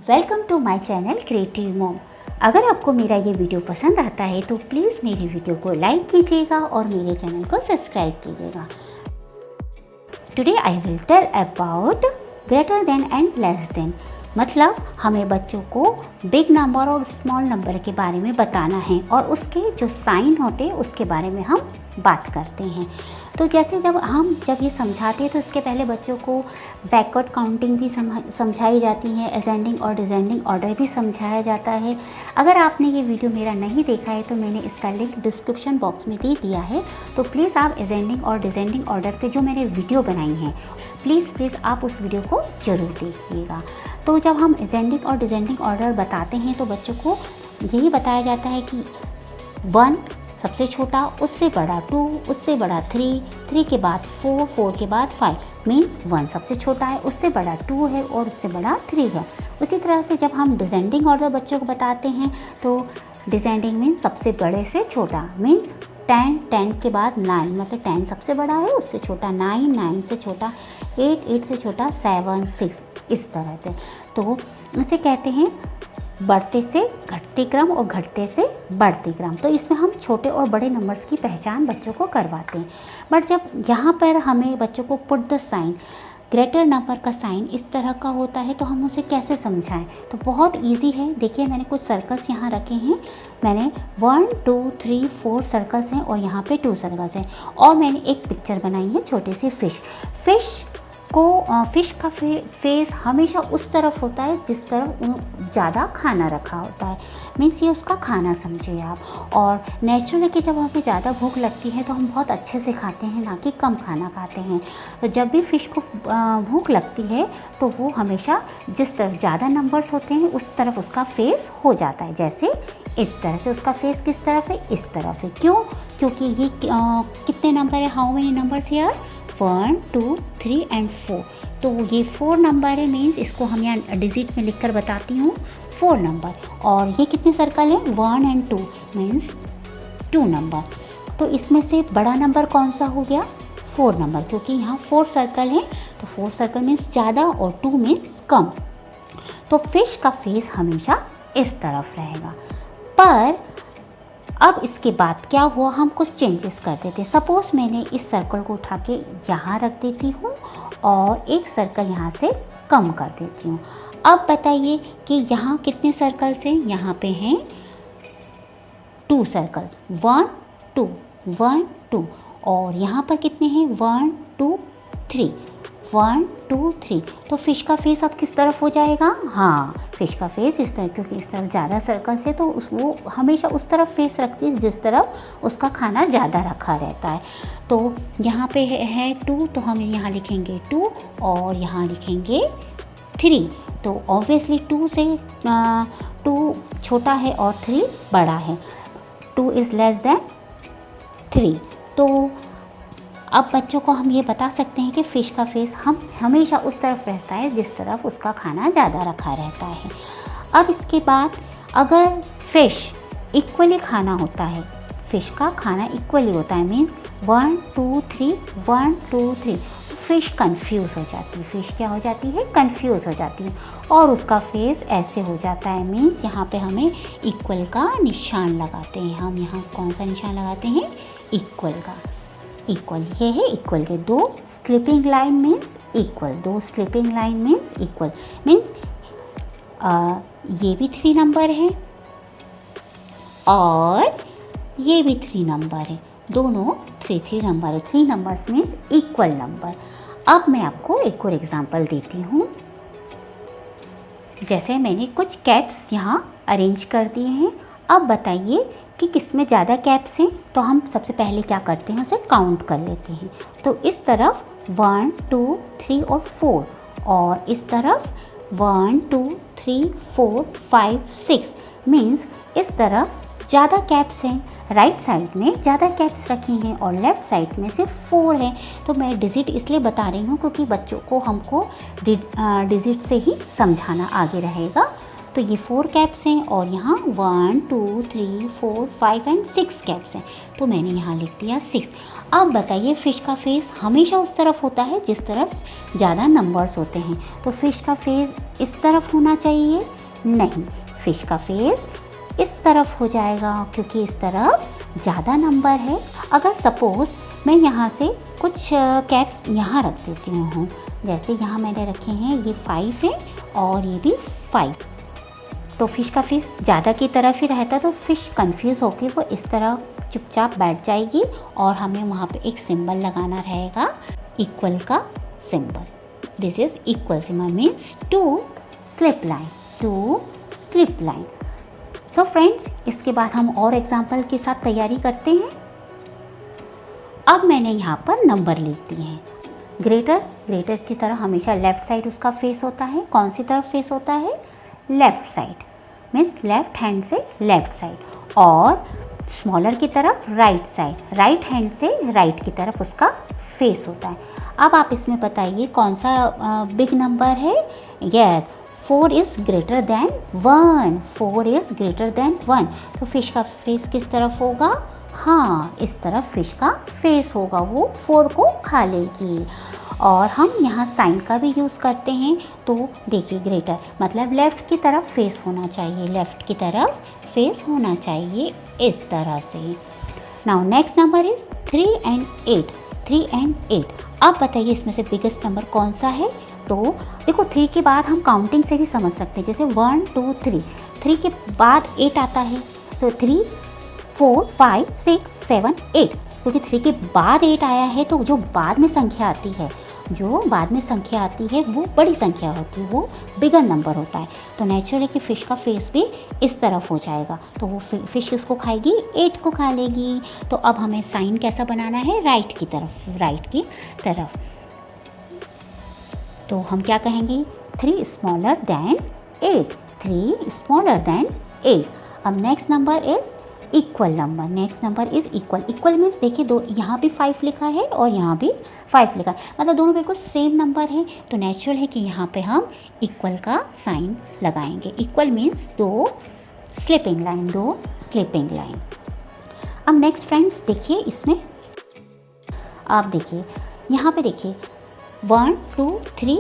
Welcome to my channel creative mom. अगर आपको मेरा ये वीडियो पसंद आता है तो प्लीज़ मेरी वीडियो को लाइक कीजिएगा और मेरे चैनल को सब्सक्राइब कीजिएगा। Today I will tell about greater than and less than. मतलब हमें बच्चों को बिग नंबर और स्मॉल नंबर के बारे में बताना है और उसके जो साइन होते हैं उसके बारे में हम बात करते हैं। तो जैसे जब ये समझाते हैं तो उसके पहले बच्चों को बैकवर्ड काउंटिंग भी समझाई जाती है, असेंडिंग और डिसेंडिंग ऑर्डर भी समझाया जाता है। अगर आपने ये वीडियो मेरा नहीं देखा है तो मैंने इसका लिंक डिस्क्रिप्शन बॉक्स में दे दिया है, तो प्लीज़ आप असेंडिंग और डिसेंडिंग ऑर्डर पे जो मैंने वीडियो बनाई है प्लीज़ आप उस वीडियो को ज़रूर देखिएगा। तो जब हम असेंडिंग और डिसेंडिंग ऑर्डर बताते हैं तो बच्चों को यही बताया जाता है कि 1 सबसे छोटा, उससे बड़ा 2, उससे बड़ा 3, 3 के बाद 4, 4 के बाद 5 मीन्स 1 सबसे छोटा है, उससे बड़ा 2 है और उससे बड़ा 3 है। उसी तरह से जब हम डिसेंडिंग ऑर्डर बच्चों को बताते हैं तो डिसेंडिंग मीन्स सबसे बड़े से छोटा, मीन्स 10, 10 के बाद 9 मतलब 10 सबसे बड़ा है, उससे छोटा 9, 9 से छोटा 8, 8 से छोटा 7, 6, इस तरह से। तो इसे कहते हैं बढ़ते से घटते क्रम और घटते से बढ़ते क्रम। तो इसमें हम छोटे और बड़े नंबर्स की पहचान बच्चों को करवाते हैं। बट जब यहाँ पर हमें बच्चों को put the sign, greater number का साइन इस तरह का होता है तो हम उसे कैसे समझाएं? तो बहुत इजी है। देखिए मैंने कुछ सर्कल्स यहाँ रखे हैं। मैंने 1 2 3 4 सर्कल्स हैं और यहाँ पे 2 सर्कल्स हैं और मैंने एक पिक्चर बनाई है छोटी सी फिश का फेस हमेशा उस तरफ होता है जिस तरफ ज़्यादा खाना रखा होता है, मीन्स ये उसका खाना समझिए आप। और नेचुरली कि जब हमें ज़्यादा भूख लगती है तो हम बहुत अच्छे से खाते हैं, ना कि कम खाना खाते हैं। तो जब भी फ़िश को भूख लगती है तो वो हमेशा जिस तरफ ज़्यादा नंबर्स होते हैं उस तरफ उसका फेस हो जाता है। जैसे इस तरह से उसका फेस किस तरफ है? इस तरफ है। क्यों? क्योंकि ये कितने नंबर है? How many numbers here? 1 2 3 and 4। तो ये 4 नंबर है, मीन्स इसको हम यहाँ डिजिट में लिखकर बताती हूँ 4 नंबर। और ये कितने सर्कल हैं? 1 एंड 2 मीन्स 2 नंबर। तो इसमें से बड़ा नंबर कौन सा हो गया? 4 नंबर, क्योंकि यहाँ 4 सर्कल हैं। तो 4 सर्कल मीन्स ज़्यादा और 2 मीन्स कम। तो फिश का फेस हमेशा इस तरफ रहेगा। पर अब इसके बाद क्या हुआ, हम कुछ चेंजेस कर देते। सपोज़ मैंने इस सर्कल को उठा के यहाँ रख देती हूँ और एक सर्कल यहाँ से कम कर देती हूँ। अब बताइए कि यहाँ कितने सर्कल्स हैं? यहाँ पे हैं 2 सर्कल्स, 1 2 1 2। और यहाँ पर कितने हैं? 1 2 3 1 2 3। तो फिश का फेस अब किस तरफ हो जाएगा? हाँ, फिश का फेस इस तरफ, क्योंकि इस तरफ ज़्यादा सर्कल्स है तो वो हमेशा उस तरफ फेस रखती है जिस तरफ उसका खाना ज़्यादा रखा रहता है। तो यहाँ पे है 2, तो हम यहाँ लिखेंगे 2 और यहाँ लिखेंगे 3। तो ऑब्वियसली 2 से 2 छोटा है और 3 बड़ा है। 2 इज़ लेस देन 3। तो अब बच्चों को हम ये बता सकते हैं कि फ़िश का फेस हम हमेशा उस तरफ रहता है जिस तरफ उसका खाना ज़्यादा रखा रहता है। अब इसके बाद अगर फ़िश इक्वली खाना होता है, फ़िश का खाना इक्वली होता है, मीन्स 1 2 3 1 2 3, फ़िश कंफ्यूज हो जाती है। फ़िश क्या हो जाती है? कंफ्यूज हो जाती है और उसका फेस ऐसे हो जाता है, मीन्स यहाँ पे हमें इक्वल का निशान लगाते हैं। हम यहाँ कौन सा निशान लगाते हैं? इक्वल का। इक्वल, ये है इक्वल के 2 sleeping line means equal, 2 sleeping line means equal, means ये भी 3 नंबर है और ये भी 3 नंबर है, दोनों 3 नंबर है। 3 नंबर्स मीन्स इक्वल नंबर। अब मैं आपको एक और एग्जांपल देती हूँ। जैसे मैंने कुछ कैप्स यहाँ अरेंज कर दिए हैं। अब बताइए कि किस में ज़्यादा कैप्स हैं? तो हम सबसे पहले क्या करते हैं, उसे काउंट कर लेते हैं। तो इस तरफ 1 2 3 और 4 और इस तरफ 1 2 3 4 5 6 मीन्स इस तरफ ज़्यादा कैप्स हैं। राइट साइड में ज़्यादा कैप्स रखी हैं और लेफ़्ट साइड में सिर्फ 4 हैं। तो मैं डिजिट इसलिए बता रही हूँ क्योंकि बच्चों को हमको डिजिट से ही समझाना आगे रहेगा। तो ये 4 कैप्स हैं और यहाँ 1 2 3 4 5 एंड 6 कैप्स हैं, तो मैंने यहाँ लिख दिया 6। अब बताइए फ़िश का फेस हमेशा उस तरफ होता है जिस तरफ ज़्यादा नंबर्स होते हैं, तो फ़िश का फेस इस तरफ होना चाहिए? नहीं, फ़िश का फेस इस तरफ हो जाएगा क्योंकि इस तरफ ज़्यादा नंबर है। अगर सपोज़ मैं यहाँ से कुछ कैप्स यहाँ रख देती हूँ, जैसे यहाँ मैंने रखे हैं ये 5 है और ये भी 5, तो फ़िश का फेस ज़्यादा की तरफ ही रहता, तो फ़िश कंफ्यूज होकर वो इस तरह चुपचाप बैठ जाएगी और हमें वहाँ पे एक सिंबल लगाना रहेगा, इक्वल का symbol. This is equal symbol means 2 slip line, 2 slip line. तो फ्रेंड्स, इसके बाद हम और एग्जाम्पल के साथ तैयारी करते हैं। अब मैंने यहाँ पर नंबर लिख दिए हैं। ग्रेटर की तरह हमेशा लेफ़्ट साइड उसका फेस होता है। कौन सी तरफ फेस होता है? Left side, means left hand से लेफ़्ट साइड। और स्मॉलर की तरफ राइट साइड, राइट हैंड से राइट की तरफ उसका फेस होता है। अब आप इसमें बताइए कौन सा बिग नंबर है? Yes, 4 is greater than 1, 4 is greater than 1। तो फ़िश का फेस किस तरफ होगा? हाँ, इस तरफ फ़िश का फेस होगा, वो 4 को खा लेगी। और हम यहाँ साइन का भी यूज़ करते हैं, तो देखिए ग्रेटर मतलब लेफ़्ट की तरफ फेस होना चाहिए, लेफ़्ट की तरफ फेस होना चाहिए इस तरह से। Now next number is 3 and 8, 3 and 8। अब बताइए इसमें से बिगेस्ट नंबर कौन सा है? तो देखो 3 के बाद हम काउंटिंग से भी समझ सकते हैं, जैसे 1 2 3, 3 के बाद 8 आता है, तो 3 4 5 6 7 8, क्योंकि 3 के बाद 8 आया है तो जो बाद में संख्या आती है, वो बड़ी संख्या होती है, वो बिगर नंबर होता है। तो नेचुरली कि फ़िश का फेस भी इस तरफ हो जाएगा, तो वो फ़िश इसको खाएगी, 8 को खा लेगी। तो अब हमें साइन कैसा बनाना है? राइट की तरफ। तो हम क्या कहेंगे? 3 स्मॉलर दैन 8, 3 स्मॉलर दैन 8। अब next number is equal number, next number is equal means देखिए दो, यहाँ भी 5 लिखा है और यहाँ भी 5 लिखा है, मतलब दोनों बिल्कुल सेम नंबर है, तो नेचुरल है कि यहाँ पे हम इक्वल का साइन लगाएंगे। Equal means 2 sleeping line. अब नेक्स्ट फ्रेंड्स देखिए इसमें, आप देखिए यहाँ पे देखिए 1 2 3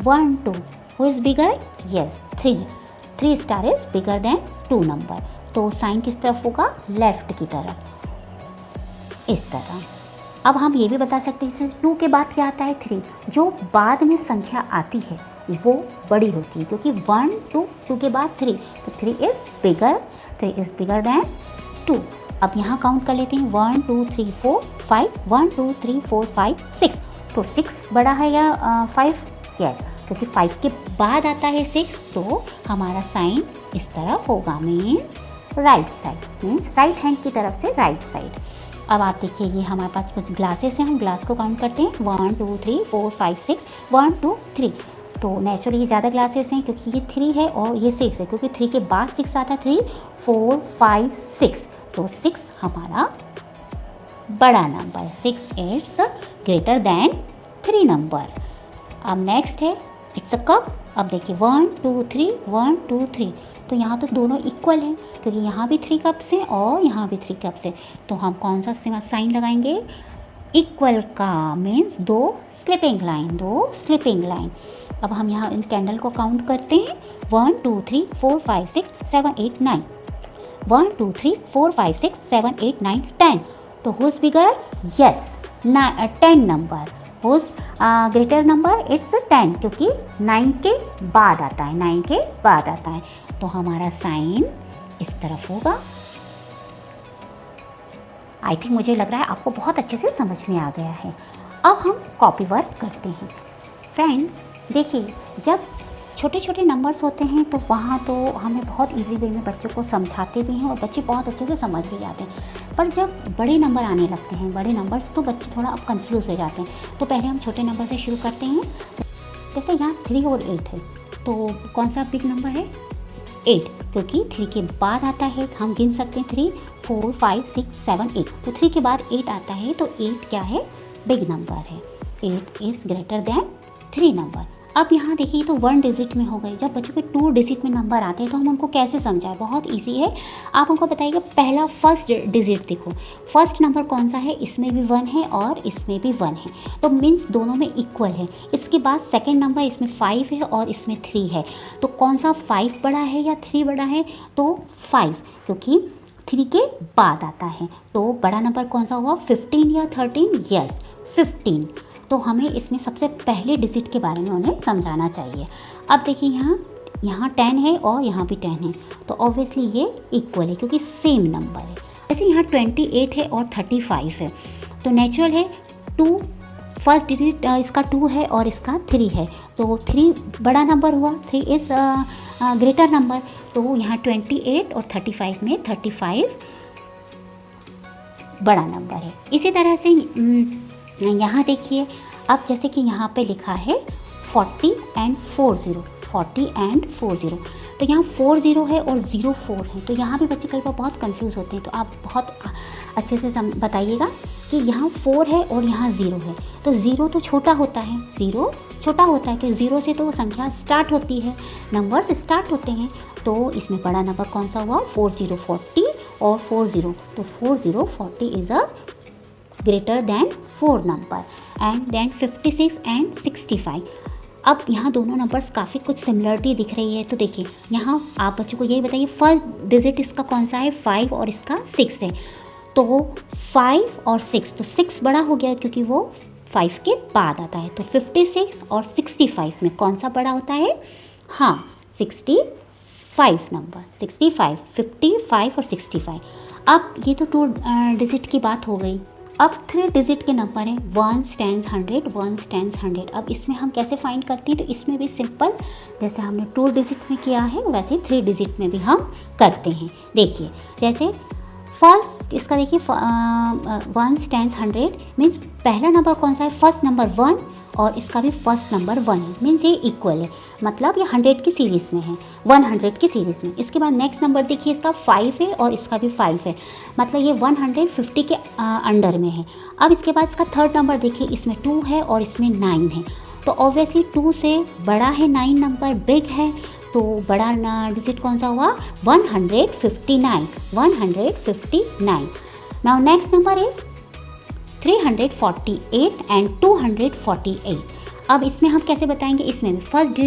1 2, who is bigger? Yes, 3 star is bigger than 2 number, तो साइन किस तरफ होगा? लेफ़्ट की तरफ, इस तरह। अब हम ये भी बता सकते हैं जैसे 2 के बाद क्या आता है? 3। जो बाद में संख्या आती है वो बड़ी होती है, क्योंकि 1 2 के बाद 3, तो 3 इज़ बिगर देन 2। अब यहाँ काउंट कर लेते हैं 1 2 3 4 5, 1 2 3 4 5 6, तो 6 बड़ा है या 5? यस, क्योंकि 5 के बाद आता है 6, तो हमारा साइन इस तरफ होगा, means right side, means right hand की तरफ से राइट साइड। अब आप देखिए ये हमारे पास कुछ ग्लासेस हैं, हम ग्लास को काउंट करते हैं 1 2 3 4 5 6, 1 2 3। तो नेचुरली ये ज़्यादा ग्लासेस हैं क्योंकि ये 3 है और ये 6 है, क्योंकि 3 के बाद 6 आता है, 3 4 5 6, तो 6 हमारा बड़ा number, 6 it's greater than 3 number. अब नेक्स्ट है इट्स अ कप। अब देखिए 1 2 3 1 2 3, तो यहाँ तो दोनों इक्वल हैं क्योंकि यहाँ भी 3 कप्स हैं और यहाँ भी 3 कप्स हैं, तो हम कौन सा साइन लगाएंगे? इक्वल का, मीन्स 2 स्लिपिंग लाइन। अब हम यहाँ इन कैंडल को काउंट करते हैं 1 2 3 4 5 6 7 8 9, 1 2 3 4 5 6 7 8 9 10, तो who's bigger? Yes, 10 number. Who's greater number? It's 10, क्योंकि 9 के बाद आता है, तो हमारा साइन इस तरफ होगा। आई थिंक मुझे लग रहा है आपको बहुत अच्छे से समझ में आ गया है। अब हम कॉपी वर्क करते हैं। फ्रेंड्स देखिए, जब छोटे छोटे नंबर्स होते हैं तो वहाँ तो हमें बहुत इजी वे में बच्चों को समझाते भी हैं और बच्चे बहुत अच्छे से समझ भी जाते हैं, पर जब बड़े नंबर आने लगते हैं, बड़े नंबर्स, तो बच्चे थोड़ा अब कंफ्यूज हो जाते हैं। तो पहले हम छोटे नंबर से शुरू करते हैं। जैसे यहाँ 3 और 8 है, तो कौन सा बिग नंबर है? 8, क्योंकि 3 के बाद आता है, हम गिन सकते हैं 3 4 5 6 7 8, तो 3 के बाद 8 आता है, तो 8 क्या है? बिग नंबर है। 8 इज़ ग्रेटर दैन 3 नंबर। अब यहाँ देखिए तो 1 डिजिट में हो गए। जब बच्चों के 2 डिजिट में नंबर आते हैं तो हम उनको कैसे समझाएं? बहुत इजी है। आप उनको बताइएगा पहला फर्स्ट डिजिट देखो, फर्स्ट नंबर कौन सा है, इसमें भी 1 है और इसमें भी 1 है, तो मीन्स दोनों में इक्वल है। इसके बाद सेकेंड नंबर इसमें 5 है और इसमें 3 है, तो कौन सा 5 बड़ा है या 3 बड़ा है? तो 5, क्योंकि 3 के बाद आता है। तो बड़ा नंबर कौन सा हुआ, 15 या 13? यस 15। तो हमें इसमें सबसे पहले डिजिट के बारे में उन्हें समझाना चाहिए। अब देखिए यहाँ 10 है और यहाँ भी 10 है, तो ऑब्वियसली ये इक्वल है क्योंकि सेम नंबर है। जैसे यहाँ 28 है और 35 है, तो नेचुरल है 2, फर्स्ट डिजिट इसका 2 है और इसका 3 है, तो 3 बड़ा नंबर हुआ, 3 इज़ ग्रेटर नंबर। तो यहाँ 28 और 35 में 35 बड़ा नंबर है। इसी तरह से यहाँ देखिए, अब जैसे कि यहाँ पे लिखा है 40 एंड 40, 40 एंड 40, तो यहाँ 40 है और 04 है, तो यहाँ भी बच्चे कई बार बहुत कंफ्यूज होते हैं। तो आप बहुत अच्छे से बताइएगा कि यहाँ 4 है और यहाँ 0 है, तो 0 तो छोटा होता है, 0 छोटा होता है कि 0 से तो संख्या स्टार्ट होती है, नंबर्स स्टार्ट होते हैं। तो इसमें बड़ा नंबर कौन सा हुआ, 40, 40 और 40, तो 40, 40 is a greater than 4 number, and then 56 and 65। अब यहाँ दोनों नंबर्स काफ़ी कुछ सिमिलरिटी दिख रही है, तो देखिए यहाँ आप बच्चों को यही बताइए फर्स्ट डिजिट इसका कौन सा है, 5 और इसका 6 है, तो 5 और 6, तो 6 बड़ा हो गया क्योंकि वो 5 के बाद आता है। तो 56 और 65 में कौन सा बड़ा होता है, हाँ 65 नंबर, 65, 55 और 65। अब ये तो 2 डिजिट की बात हो गई। अब 3 डिजिट के नंबर हैं, 1 10 100, 1 10 100। अब इसमें हम कैसे फाइंड करते हैं, तो इसमें भी सिंपल, जैसे हमने 2 डिजिट में किया है वैसे 3 डिजिट में भी हम करते हैं। देखिए जैसे फर्स्ट इसका देखिए 1 10 100 मीन्स पहला नंबर कौन सा है, फर्स्ट नंबर 1 और इसका भी फर्स्ट नंबर 1 है, मीन्स ये इक्वल है, मतलब ये 100 की सीरीज़ में है, 100 की सीरीज़ में। इसके बाद नेक्स्ट नंबर देखिए इसका 5 है और इसका भी 5 है, मतलब ये 150 के अंडर में है। अब इसके बाद इसका थर्ड नंबर देखिए, इसमें 2 है और इसमें 9 है, तो ऑब्वियसली 2 से बड़ा है 9 नंबर, बिग है, तो बड़ा डिजिट कौन सा हुआ, 159, 159। Now next number is 348 and 248। अब इसमें हम कैसे बताएंगे, इसमें भी फर्स्ट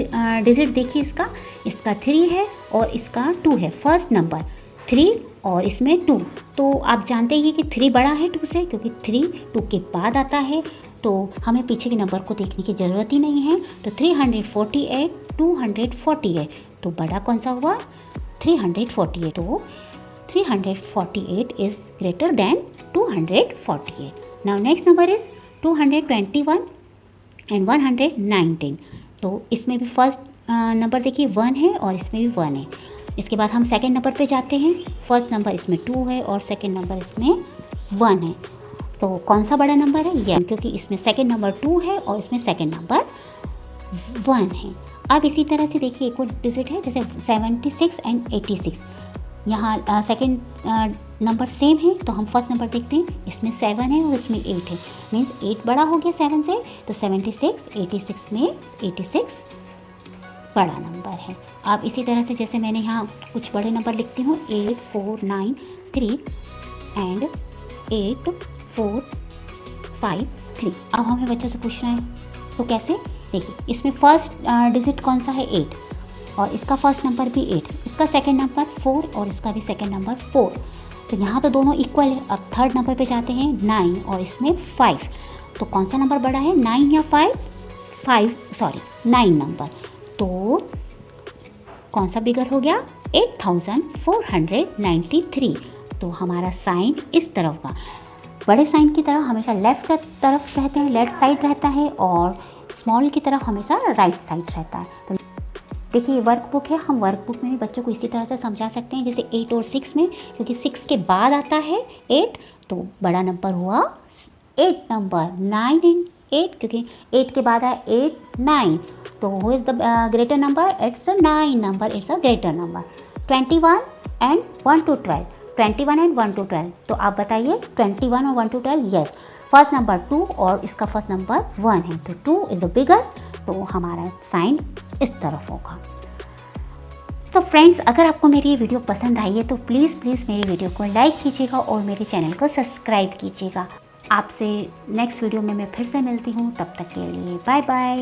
डिजिट देखिए इसका 3 है और इसका 2 है, फर्स्ट नंबर 3 और इसमें 2, तो आप जानते ही कि 3 बड़ा है 2 से, क्योंकि 3 2 के बाद आता है, तो हमें पीछे के नंबर को देखने की ज़रूरत ही नहीं है। तो 348 248, तो बड़ा कौन सा हुआ, 348, तो 348 is greater than 248। Now next number is 221 and 119, तो इसमें भी फर्स्ट नंबर देखिए 1 है और इसमें भी 1 है। इसके बाद हम सेकंड नंबर पे जाते हैं, फर्स्ट नंबर इसमें 2 है और सेकंड नंबर इसमें 1 है, तो कौन सा बड़ा नंबर है, ये, क्योंकि इसमें सेकंड नंबर 2 है और इसमें सेकंड नंबर 1 है। अब इसी तरह से देखिए एक और डिजिट है, जैसे 76 एंड 86, यहाँ सेकंड नंबर सेम है, तो हम फर्स्ट नंबर देखते हैं, इसमें 7 है और इसमें 8 है, मीन्स 8 बड़ा हो गया 7 से, तो 76, 86 में 86 बड़ा नंबर है। अब इसी तरह से जैसे मैंने यहाँ कुछ बड़े नंबर लिखती हूँ, 8 4 9 3 एंड 8 4 5 3। अब हमें बच्चों से पूछना है, तो कैसे, देखिए इसमें फर्स्ट डिजिट कौन सा है, 8, और इसका फर्स्ट नंबर भी 8, इसका सेकंड नंबर 4 और इसका भी सेकंड नंबर 4, तो यहाँ तो दोनों इक्वल है। अब थर्ड नंबर पे जाते हैं, 9 और इसमें 5, तो कौन सा नंबर बड़ा है, 9 या 5, 9 नंबर, तो कौन सा बिगर हो गया, 8493। तो हमारा साइन इस तरफ का, बड़े साइन की तरफ हमेशा लेफ्ट तरफ रहते हैं, लेफ्ट साइड रहता है, और स्मॉल की तरफ हमेशा राइट साइड रहता है। तो देखिए वर्कबुक है, हम वर्कबुक में भी बच्चों को इसी तरह से समझा सकते हैं, जैसे 8 और 6 में, क्योंकि 6 के बाद आता है 8, तो बड़ा नंबर हुआ 8 नंबर, 9 एंड 8, क्योंकि 8 के बाद है 8 9, तो who is the greater number, it's a 9 number, it's a greater number. 21 and 1 to 12, 21 and 1 to 12, तो आप बताइए 21 और 1 to 12, यस, फर्स्ट नंबर 2 और इसका फर्स्ट नंबर 1 है, तो 2 इज़ द बिगर, तो हमारा साइन इस तरफ होगा। तो फ्रेंड्स, अगर आपको मेरी ये वीडियो पसंद आई है तो प्लीज़ मेरी वीडियो को लाइक कीजिएगा और मेरे चैनल को सब्सक्राइब कीजिएगा। आपसे नेक्स्ट वीडियो में मैं फिर से मिलती हूँ, तब तक के लिए बाय बाय।